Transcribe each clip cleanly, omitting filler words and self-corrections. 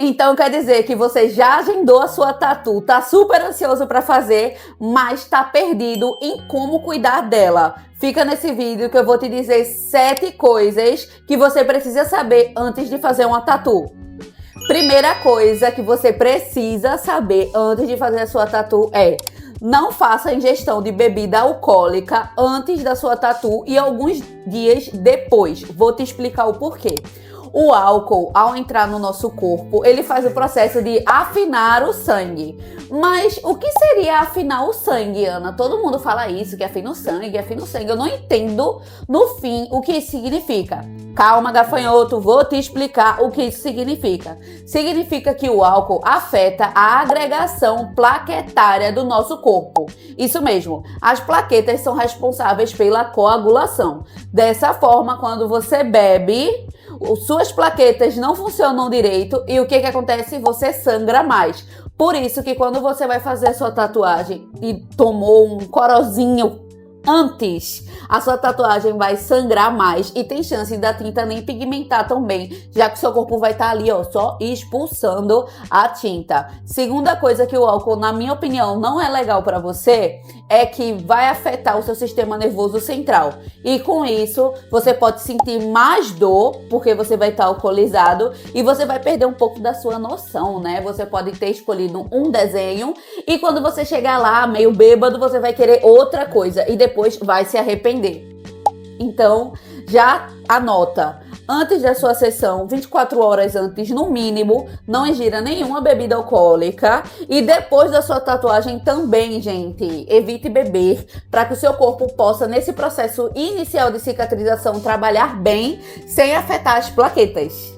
Então quer dizer que você já agendou a sua tatu, tá super ansioso para fazer, mas tá perdido em como cuidar dela. Fica nesse vídeo que eu vou te dizer 7 coisas que você precisa saber antes de fazer uma tatu. Primeira coisa que você precisa saber antes de fazer a sua tatu é: não faça ingestão de bebida alcoólica antes da sua tatu e alguns dias depois. Vou te explicar o porquê. O álcool, ao entrar no nosso corpo, ele faz o processo de afinar o sangue. Mas o que seria afinar o sangue, Ana? Todo mundo fala isso, que afina o sangue, afina o sangue. Eu não entendo, no fim, o que isso significa. Calma, gafanhoto, vou te explicar o que isso significa. Significa que o álcool afeta a agregação plaquetária do nosso corpo. Isso mesmo, as plaquetas são responsáveis pela coagulação. Dessa forma, quando você bebe, suas plaquetas não funcionam direito e o que acontece? Você sangra mais. Por isso que quando você vai fazer a sua tatuagem e tomou um corozinho antes, a sua tatuagem vai sangrar mais e tem chance da tinta nem pigmentar tão bem, já que seu corpo vai estar ali, ó, só expulsando a tinta. Segunda coisa que o álcool, na minha opinião, não é legal para você é que vai afetar o seu sistema nervoso central. E com isso, você pode sentir mais dor, porque você vai estar alcoolizado e você vai perder um pouco da sua noção, né? Você pode ter escolhido um desenho e quando você chegar lá, meio bêbado, você vai querer outra coisa e depois vai se arrepender. Então, já anota. Antes da sua sessão, 24 horas antes, no mínimo, não ingira nenhuma bebida alcoólica. E depois da sua tatuagem também, gente, evite beber para que o seu corpo possa, nesse processo inicial de cicatrização, trabalhar bem, sem afetar as plaquetas.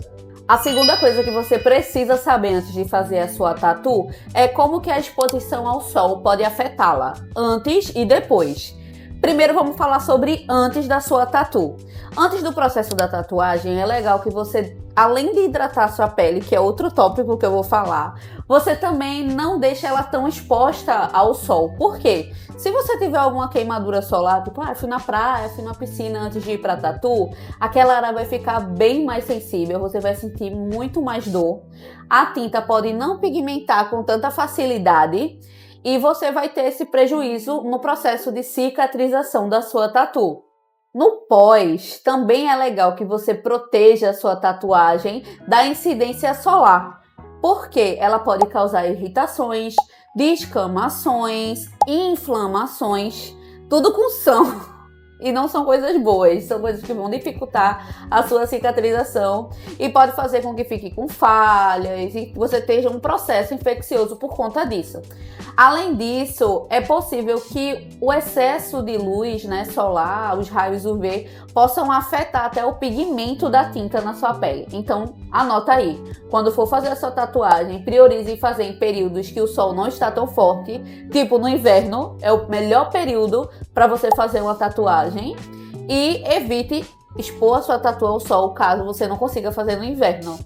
A segunda coisa que você precisa saber antes de fazer a sua tatu é como que a exposição ao sol pode afetá-la, antes e depois. Primeiro vamos falar sobre antes da sua tatu. Antes do processo da tatuagem, é legal que você, além de hidratar a sua pele, que é outro tópico que eu vou falar, você também não deixe ela tão exposta ao sol. Por quê? Se você tiver alguma queimadura solar, tipo, fui na praia, fui na piscina antes de ir pra tatu, aquela área vai ficar bem mais sensível, você vai sentir muito mais dor. A tinta pode não pigmentar com tanta facilidade e você vai ter esse prejuízo no processo de cicatrização da sua tatu. No pós, também é legal que você proteja a sua tatuagem da incidência solar, porque ela pode causar irritações, descamações, inflamações, tudo com som. E não são coisas boas, são coisas que vão dificultar a sua cicatrização e pode fazer com que fique com falhas e você tenha um processo infeccioso por conta disso. Além disso, é possível que o excesso de luz, né, solar, os raios UV, possam afetar até o pigmento da tinta na sua pele. Então, anota aí. Quando for fazer a sua tatuagem, priorize fazer em períodos que o sol não está tão forte. Tipo, no inverno, é o melhor período para você fazer uma tatuagem. E evite expor a sua tatu ao sol, caso você não consiga fazer no inverno.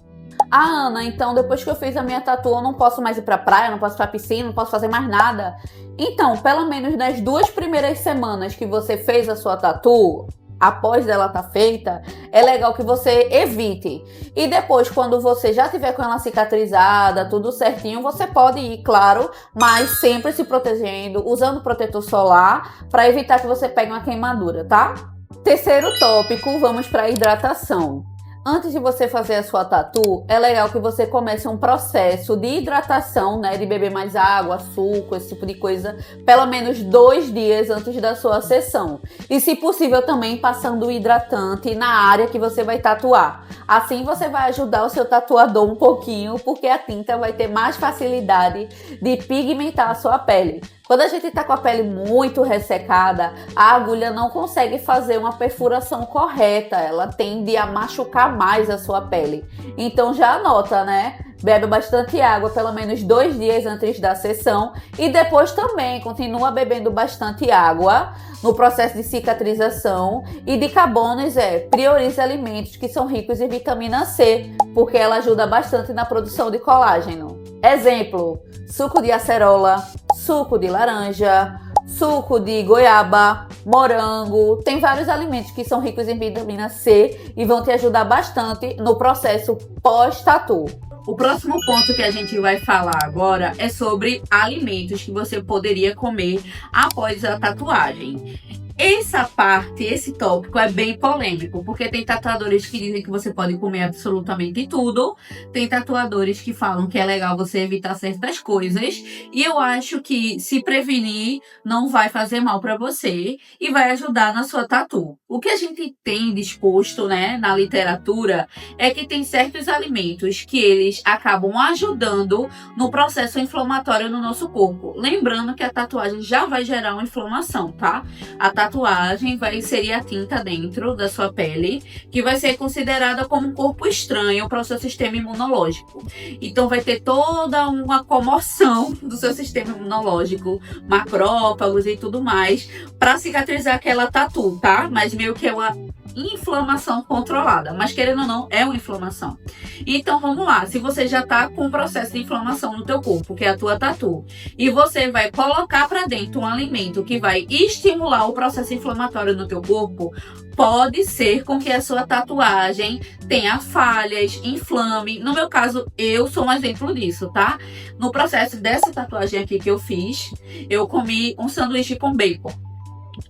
Ah, Ana, então depois que eu fiz a minha tatu, eu não posso mais ir pra praia, não posso ir pra piscina, não posso fazer mais nada. Então, pelo menos nas 2 primeiras semanas que você fez a sua tatu, após ela estar feita, é legal que você evite. E depois, quando você já tiver com ela cicatrizada, tudo certinho, você pode ir, claro, mas sempre se protegendo, usando protetor solar, para evitar que você pegue uma queimadura, tá? Terceiro tópico, vamos para a hidratação. Antes de você fazer a sua tatu, é legal que você comece um processo de hidratação, né? De beber mais água, suco, esse tipo de coisa, pelo menos 2 dias antes da sua sessão. E, se possível, também passando o hidratante na área que você vai tatuar. Assim você vai ajudar o seu tatuador um pouquinho, porque a tinta vai ter mais facilidade de pigmentar a sua pele. Quando a gente tá com a pele muito ressecada, a agulha não consegue fazer uma perfuração correta, ela tende a machucar mais a sua pele. Então já anota, né? Bebe bastante água, pelo menos 2 dias antes da sessão e depois também continua bebendo bastante água no processo de cicatrização. E de carbonos priorize alimentos que são ricos em vitamina C, porque ela ajuda bastante na produção de colágeno. Exemplo, suco de acerola, suco de laranja, suco de goiaba, morango. Tem vários alimentos que são ricos em vitamina C e vão te ajudar bastante no processo pós-tatu. O próximo ponto que a gente vai falar agora é sobre alimentos que você poderia comer após a tatuagem. Essa parte, esse tópico é bem polêmico, porque tem tatuadores que dizem que você pode comer absolutamente tudo, tem tatuadores que falam que é legal você evitar certas coisas, e eu acho que se prevenir não vai fazer mal para você e vai ajudar na sua tatu. O que a gente tem disposto, né, na literatura é que tem certos alimentos que eles acabam ajudando no processo inflamatório no nosso corpo. Lembrando que a tatuagem já vai gerar uma inflamação, tá? A tatuagem vai inserir a tinta dentro da sua pele, que vai ser considerada como um corpo estranho para o seu sistema imunológico. Então vai ter toda uma comoção do seu sistema imunológico, macrófagos e tudo mais, para cicatrizar aquela tatu, tá? Mas meio que é uma inflamação controlada, mas querendo ou não, é uma inflamação. Então vamos lá, se você já tá com um processo de inflamação no teu corpo, que é a tua tatu, e você vai colocar para dentro um alimento que vai estimular o processo inflamatório no teu corpo, pode ser com que a sua tatuagem tenha falhas, inflame. No meu caso, eu sou um exemplo disso, tá? No processo dessa tatuagem aqui que eu fiz, eu comi um sanduíche com bacon.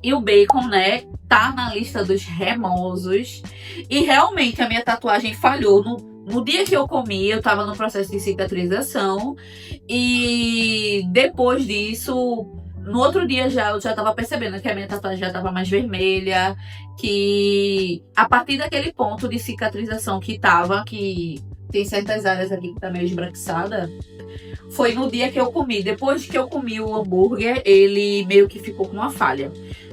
E o bacon, né, tá na lista dos remosos. E realmente a minha tatuagem falhou. No dia que eu comi, eu tava no processo de cicatrização. E depois disso, no outro dia eu já tava percebendo que a minha tatuagem já tava mais vermelha. Que a partir daquele ponto de cicatrização que tem certas áreas aqui que tá meio esbranquiçada, foi no dia que eu comi. Depois que eu comi o hambúrguer, ele meio que ficou com uma falha.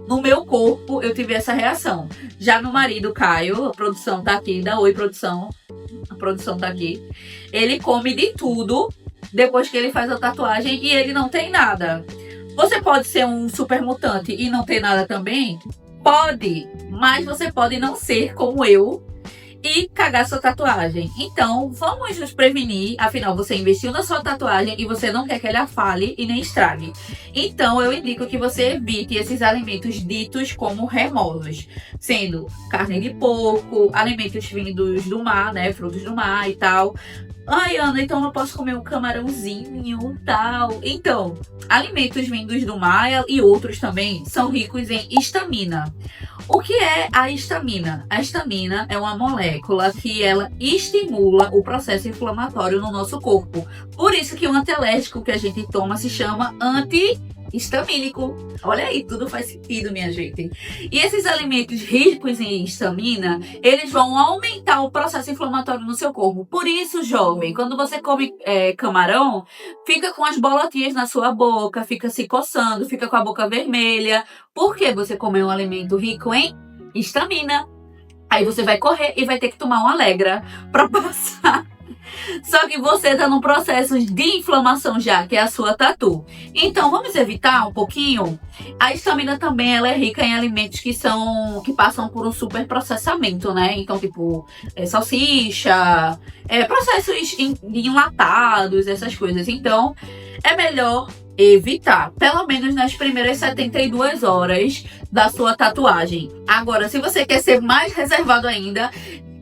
No meu corpo, eu tive essa reação. Já no marido, Caio, a produção tá aqui, da Oi Produção. A produção tá aqui. Ele come de tudo depois que ele faz a tatuagem e ele não tem nada. Você pode ser um super mutante e não ter nada também? Pode, mas você pode não ser como eu e cagar sua tatuagem. Então, vamos nos prevenir. Afinal, você investiu na sua tatuagem e você não quer que ela fale e nem estrague. Então, eu indico que você evite esses alimentos ditos como remosos, sendo carne de porco, alimentos vindos do mar, né, frutos do mar e tal. Ai, Ana, então eu posso comer um camarãozinho e tal. Então, alimentos vindos do mar e outros também são ricos em histamina. O que é a histamina? A histamina é uma molécula que ela estimula o processo inflamatório no nosso corpo. Por isso que o antialérgico que a gente toma se chama antihistamínico. Olha aí, tudo faz sentido, minha gente. E esses alimentos ricos em histamina, eles vão aumentar o processo inflamatório no seu corpo. Por isso, jovem, quando você come camarão, fica com as bolotinhas na sua boca, fica se coçando, fica com a boca vermelha. Porque você comeu um alimento rico em histamina. Aí você vai correr e vai ter que tomar um Alegra para passar. Só que você tá num processo de inflamação já, que é a sua tatu. Então, vamos evitar um pouquinho? A histamina também, ela é rica em alimentos que passam por um super processamento, né? Então, tipo, salsicha, processos enlatados, essas coisas. Então, é melhor evitar, pelo menos nas primeiras 72 horas da sua tatuagem. Agora, se você quer ser mais reservado ainda,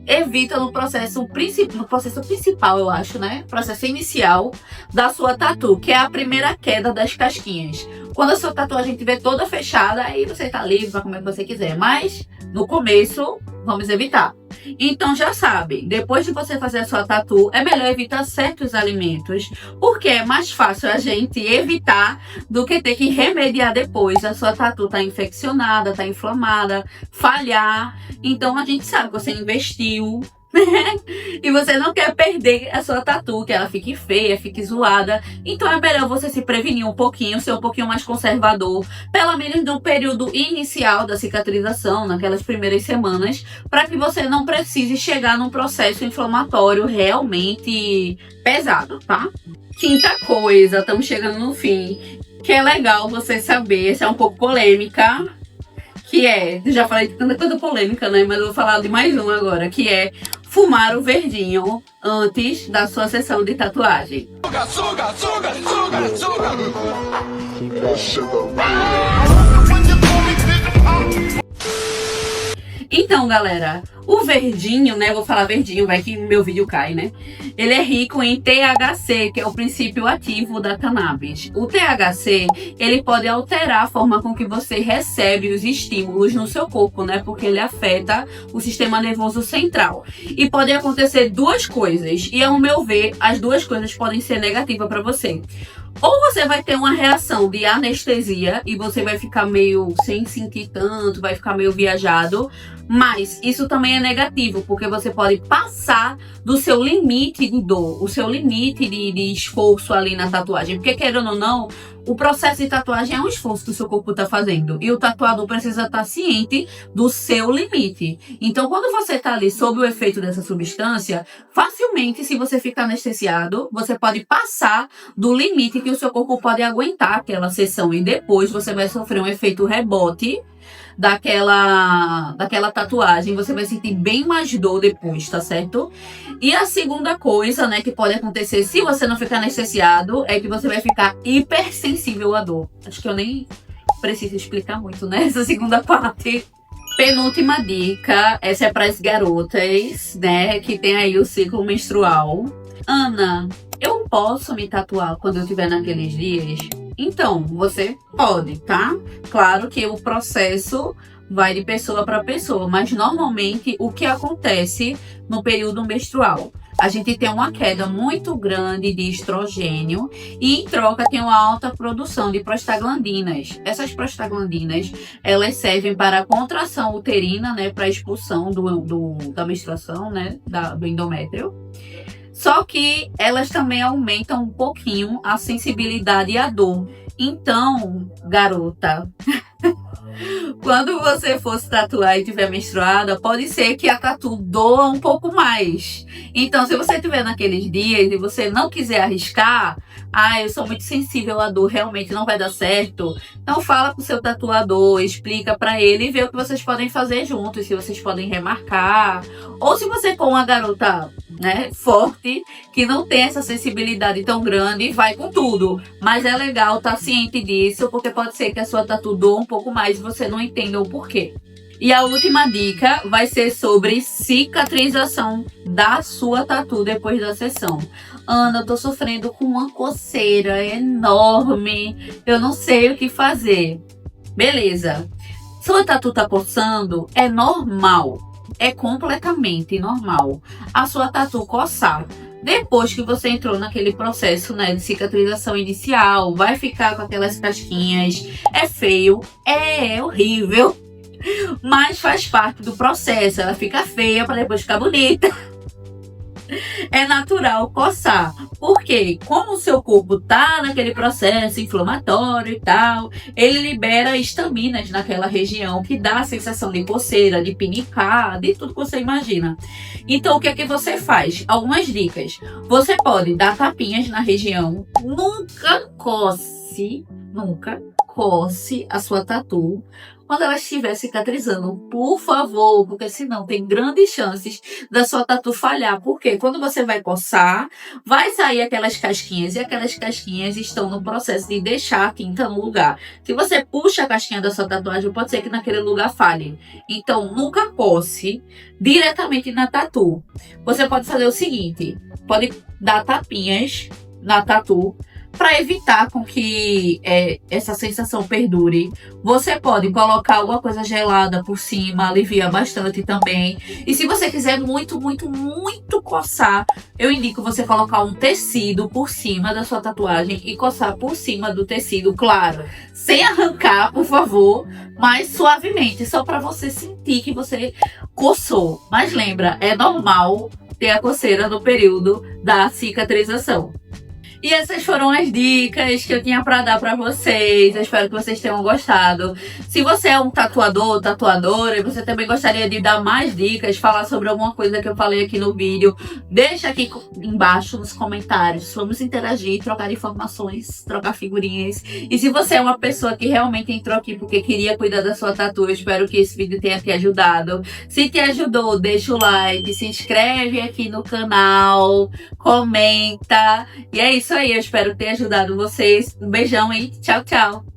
evita no processo principal, eu acho, né? Processo inicial da sua tatu, que é a primeira queda das casquinhas. Quando a sua tatuagem estiver toda fechada, aí você tá livre para comer o que você quiser. Mas no começo, vamos evitar. Então já sabe, depois de você fazer a sua tatu, é melhor evitar certos alimentos, porque é mais fácil a gente evitar do que ter que remediar depois. A sua tatu tá infeccionada, tá inflamada, falhar. Então a gente sabe que você investiu e você não quer perder a sua tatu, que ela fique feia, fique zoada. Então é melhor você se prevenir um pouquinho, ser um pouquinho mais conservador, pelo menos no período inicial da cicatrização, naquelas primeiras semanas, para que você não precise chegar num processo inflamatório realmente pesado, tá? Quinta coisa, estamos chegando no fim, que é legal você saber, essa é um pouco polêmica, que é, já falei de tanta coisa polêmica, né? Mas eu vou falar de mais um agora, que é fumar o verdinho antes da sua sessão de tatuagem. Então, galera, O verdinho, né? Vou falar verdinho, vai que meu vídeo cai, né? Ele é rico em THC, que é o princípio ativo da cannabis. O THC, ele pode alterar a forma com que você recebe os estímulos no seu corpo, né? Porque ele afeta o sistema nervoso central. E pode acontecer duas coisas. E ao meu ver, as duas coisas podem ser negativas para você. Ou você vai ter uma reação de anestesia e você vai ficar meio sem sentir tanto, vai ficar meio viajado. Mas isso também é negativo, porque você pode passar do seu limite de dor, o seu limite de esforço ali na tatuagem. Porque, querendo ou não, o processo de tatuagem é um esforço que o seu corpo está fazendo. E o tatuador precisa estar ciente do seu limite. Então, quando você está ali sob o efeito dessa substância, facilmente, se você ficar anestesiado, você pode passar do limite que o seu corpo pode aguentar aquela sessão. E depois você vai sofrer um efeito rebote daquela tatuagem, você vai sentir bem mais dor depois, tá certo? E a segunda coisa, né, que pode acontecer se você não ficar anestesiado, é que você vai ficar hipersensível à dor. Acho que eu nem preciso explicar muito, né, essa segunda parte. Penúltima dica, essa é para as garotas, né, que tem aí o ciclo menstrual. Ana, eu posso me tatuar quando eu estiver naqueles dias? Então, você pode, tá? Claro que o processo vai de pessoa para pessoa, mas normalmente o que acontece no período menstrual? A gente tem uma queda muito grande de estrogênio e em troca tem uma alta produção de prostaglandinas. Essas prostaglandinas, elas servem para a contração uterina, né, para a expulsão da menstruação, né, do endométrio. Só que elas também aumentam um pouquinho a sensibilidade à dor. Então, garota, quando você for se tatuar e estiver menstruada, pode ser que a tatu doa um pouco mais. Então, se você estiver naqueles dias e você não quiser arriscar, eu sou muito sensível à dor, realmente não vai dar certo. Então, fala com o seu tatuador, explica pra ele e vê o que vocês podem fazer juntos, se vocês podem remarcar. Ou se você for uma garota, né, forte, que não tem essa sensibilidade tão grande, vai com tudo. Mas é legal estar ciente disso, porque pode ser que a sua tatu doa um pouco mais e você não entenda o porquê. E a última dica vai ser sobre cicatrização da sua tatu depois da sessão. Ana, eu tô sofrendo com uma coceira enorme, eu não sei o que fazer. Beleza. Sua tatu tá coçando, é normal. É completamente normal a sua tatu coçar. Depois que você entrou naquele processo, né, de cicatrização inicial, vai ficar com aquelas casquinhas. É feio, é horrível, mas faz parte do processo. Ela fica feia para depois ficar bonita. É natural coçar. Porque como o seu corpo tá naquele processo inflamatório e tal, ele libera estaminas naquela região que dá a sensação de coceira, de pinicar, de tudo que você imagina. Então o que é que você faz? Algumas dicas. Você pode dar tapinhas na região. Nunca coce a sua tatu quando ela estiver cicatrizando, por favor, porque senão tem grandes chances da sua tatu falhar. Porque quando você vai coçar, vai sair aquelas casquinhas e aquelas casquinhas estão no processo de deixar a tinta no lugar. Se você puxa a casquinha da sua tatuagem, pode ser que naquele lugar falhe. Então, nunca coce diretamente na tatu. Você pode fazer o seguinte, pode dar tapinhas na tatu, para evitar com que essa sensação perdure. Você pode colocar alguma coisa gelada por cima, alivia bastante também. E se você quiser muito coçar, eu indico você colocar um tecido por cima da sua tatuagem e coçar por cima do tecido, claro, sem arrancar, por favor, mas suavemente, só para você sentir que você coçou. Mas lembra, é normal ter a coceira no período da cicatrização. E essas foram as dicas que eu tinha para dar para vocês. Eu espero que vocês tenham gostado. Se você é um tatuador, tatuadora, e você também gostaria de dar mais dicas, falar sobre alguma coisa que eu falei aqui no vídeo, deixa aqui embaixo nos comentários. Vamos interagir, trocar informações, trocar figurinhas. E se você é uma pessoa que realmente entrou aqui porque queria cuidar da sua tatu, eu espero que esse vídeo tenha te ajudado. Se te ajudou, deixa o like, se inscreve aqui no canal, comenta. E é isso aí, eu espero ter ajudado vocês. Um beijão e tchau, tchau!